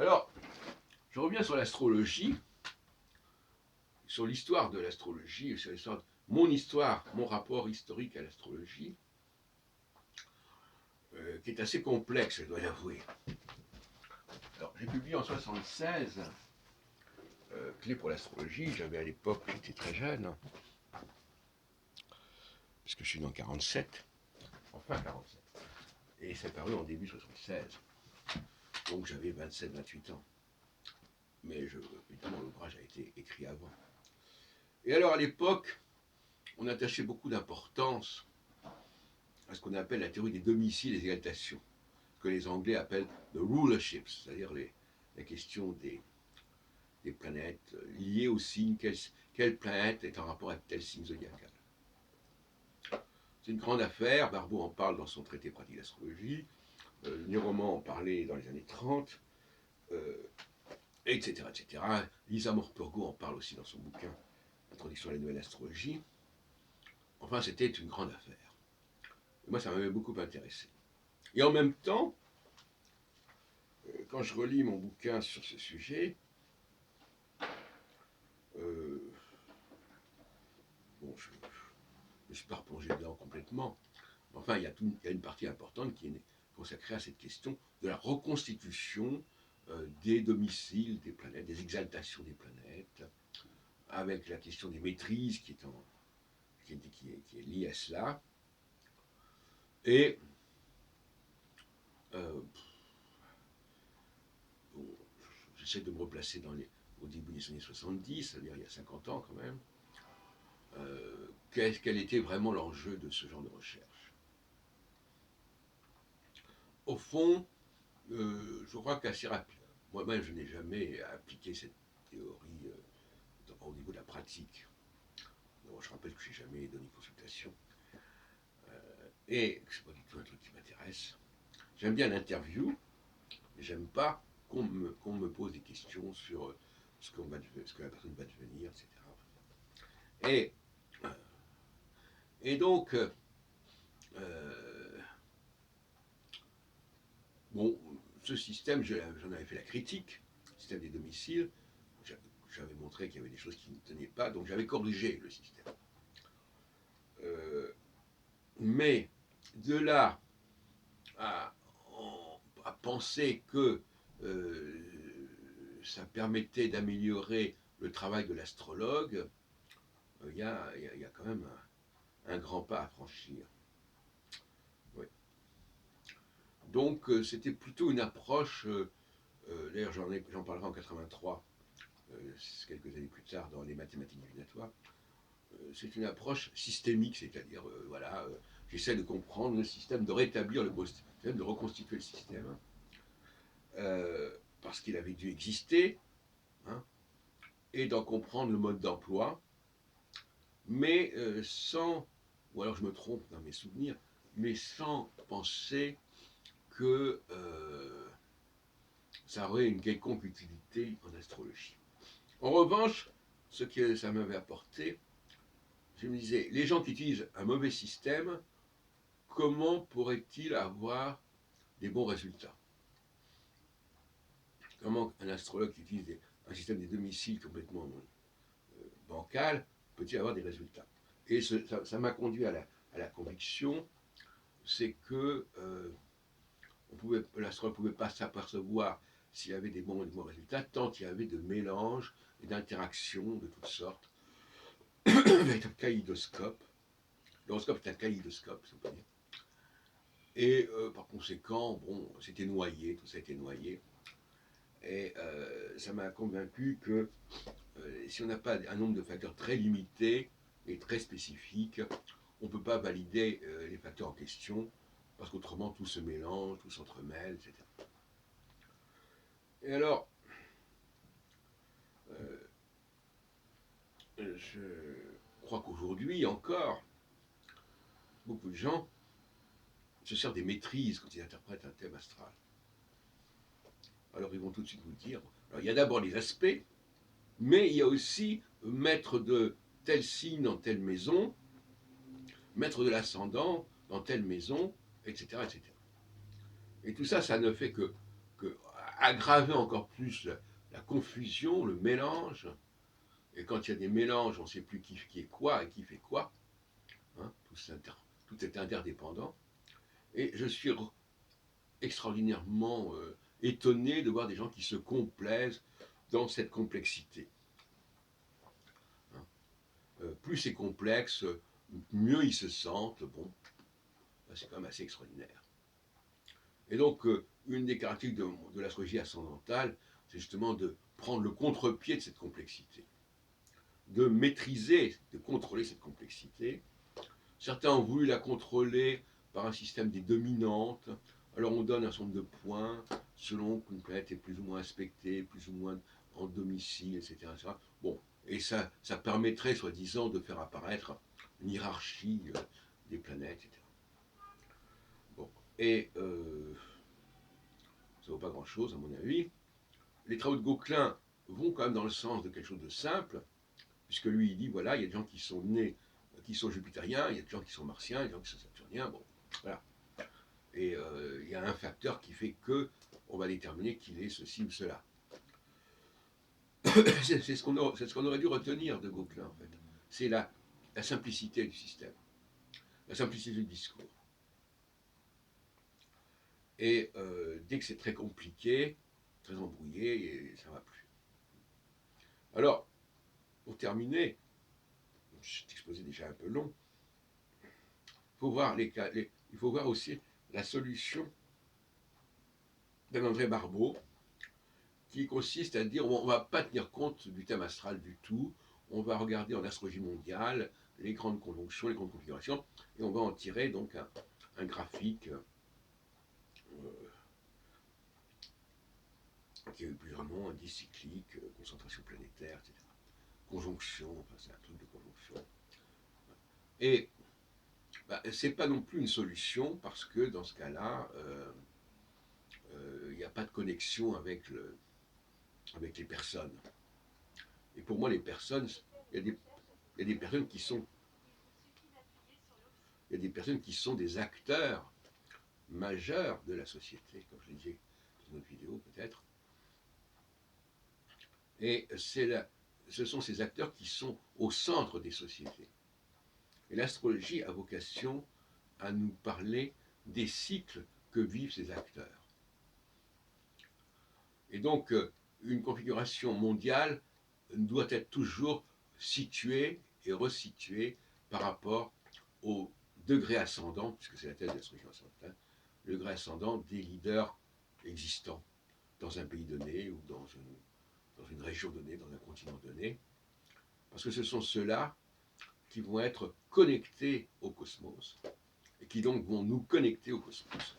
Alors, je reviens sur l'astrologie, sur l'histoire de l'astrologie, sur l'histoire, mon histoire, mon rapport historique à l'astrologie, qui est assez complexe, je dois l'avouer. Alors, j'ai publié en 1976 Clé pour l'astrologie. J'avais à l'époque, j'étais très jeune, puisque je suis né en 47, enfin 47, et c'est paru en début 76. Donc j'avais 27-28 ans. Mais évidemment, l'ouvrage a été écrit avant. Et alors, à l'époque, on attachait beaucoup d'importance à ce qu'on appelle la théorie des domiciles et des exaltations, que les Anglais appellent the rulerships, c'est-à-dire la question des planètes liées au signe, quelle planète est en rapport avec tel signe zodiacal. C'est une grande affaire, Barbeau en parle dans son traité pratique d'astrologie, Néroman en parlait dans les années 30, etc., etc. Lisa Morpurgo en parle aussi dans son bouquin Introduction à la nouvelle astrologie. Enfin, c'était une grande affaire. Et moi, ça m'avait beaucoup intéressé. Et en même temps, quand je relis mon bouquin sur ce sujet, bon, je ne suis pas replongé dedans complètement, mais enfin, il y a une partie importante qui est consacrée à cette question de la reconstitution des domiciles des planètes, des exaltations des planètes, avec la question des maîtrises qui est liée à cela. Et bon, j'essaie de me replacer au début des années 70, c'est-à-dire il y a 50 ans quand même. Quel était vraiment l'enjeu de ce genre de recherche? Au fond, je crois qu'assez rapide. Moi-même, je n'ai jamais appliqué cette théorie au niveau de la pratique. Donc, je rappelle que je n'ai jamais donné consultation. Et ce n'est pas du tout un truc qui m'intéresse. J'aime bien l'interview, mais j'aime pas qu'on me pose des questions sur ce que la personne va devenir, etc. Et, et donc, bon, ce système, j'en avais fait la critique, le système des domiciles. J'avais montré qu'il y avait des choses qui ne tenaient pas, donc j'avais corrigé le système. Mais de là à, à penser que ça permettait d'améliorer le travail de l'astrologue, il y a quand même un grand pas à franchir. Oui. Donc c'était plutôt une approche, d'ailleurs j'en parlerai en 83, quelques années plus tard dans les mathématiques divinatoires, c'est une approche systémique, c'est-à-dire, voilà, j'essaie de comprendre le système, de rétablir le système, de reconstituer le système, parce qu'il avait dû exister, hein, et d'en comprendre le mode d'emploi, mais sans, ou alors je me trompe dans mes souvenirs, mais sans penser que ça aurait une quelconque utilité en astrologie. En revanche, ce que ça m'avait apporté, je me disais, les gens qui utilisent un mauvais système, comment pourraient-ils avoir des bons résultats? Comment un astrologue qui utilise un système des domiciles complètement bancal peut-il avoir des résultats? Et ça m'a conduit à la conviction, c'est que l'astrologue ne pouvait pas s'apercevoir s'il y avait des bons et des mauvais résultats, tant il y avait de mélanges et d'interactions de toutes sortes. Un véritable kaléidoscope. L'horoscope est un kaléidoscope, si on peut dire. Et par conséquent, bon, c'était noyé, tout ça a été noyé. Et ça m'a convaincu que si on n'a pas un nombre de facteurs très limité et très spécifiques, on ne peut pas valider les facteurs en question, parce qu'autrement tout se mélange, tout s'entremêle, etc. Et alors, je crois qu'aujourd'hui encore, beaucoup de gens se servent des maîtrises quand ils interprètent un thème astral. Alors ils vont tout de suite vous dire, alors il y a d'abord les aspects, mais il y a aussi maître de tel signe dans telle maison, maître de l'ascendant dans telle maison, etc., etc. Et tout ça, ça ne fait que aggraver encore plus la confusion, le mélange. Et quand il y a des mélanges, on ne sait plus qui est quoi et qui fait quoi. Hein, tout est interdépendant. Et je suis extraordinairement étonné de voir des gens qui se complaisent dans cette complexité. Hein. Plus c'est complexe, mieux ils se sentent. Bon, c'est quand même assez extraordinaire. Et donc, une des caractéristiques de l'astrologie ascendantale, c'est justement de prendre le contre-pied de cette complexité, de maîtriser, de contrôler cette complexité. Certains ont voulu la contrôler par un système des dominantes. Alors on donne un certain nombre de points selon qu'une planète est plus ou moins aspectée, plus ou moins en domicile, etc. etc. Bon, et ça permettrait, soi-disant, de faire apparaître une hiérarchie des planètes, etc. Bon, et ça ne vaut pas grand-chose, à mon avis. Les travaux de Gauquelin vont quand même dans le sens de quelque chose de simple, puisque lui, il dit, voilà, il y a des gens qui sont nés, qui sont jupitériens, il y a des gens qui sont martiens, il y a des gens qui sont saturniens, bon, voilà. Et il y a un facteur qui fait que on va déterminer qu'il est ceci ou cela. c'est ce qu'on aurait dû retenir de Gauquelin, en fait. C'est la simplicité du système, la simplicité du discours. Et dès que c'est très compliqué, très embrouillé, et ça ne va plus. Alors, pour terminer, cet exposé déjà un peu long, il faut voir aussi la solution d'André Barbeau, qui consiste à dire on ne va pas tenir compte du thème astral du tout, on va regarder en astrologie mondiale les grandes conjonctions, les grandes configurations, et on va en tirer donc un graphique qui a eu plusieurs noms, indice cyclique, concentration planétaire, etc. Conjonction, enfin c'est un truc de conjonction. Et c'est pas non plus une solution parce que dans ce cas-là, il n'y a pas de connexion avec les personnes. Et pour moi, les personnes, il y a des personnes qui sont des acteurs majeurs de la société, comme je l'ai dit dans notre vidéo peut-être. Et ce sont ces acteurs qui sont au centre des sociétés. Et l'astrologie a vocation à nous parler des cycles que vivent ces acteurs. Et donc, une configuration mondiale doit être toujours située et resituée par rapport au degré ascendant, puisque c'est la thèse de l'astrologie ascendantale, le degré ascendant des leaders existants dans un pays donné ou dans une région donnée, dans un continent donné, parce que ce sont ceux-là qui vont être connectés au cosmos et qui donc vont nous connecter au cosmos.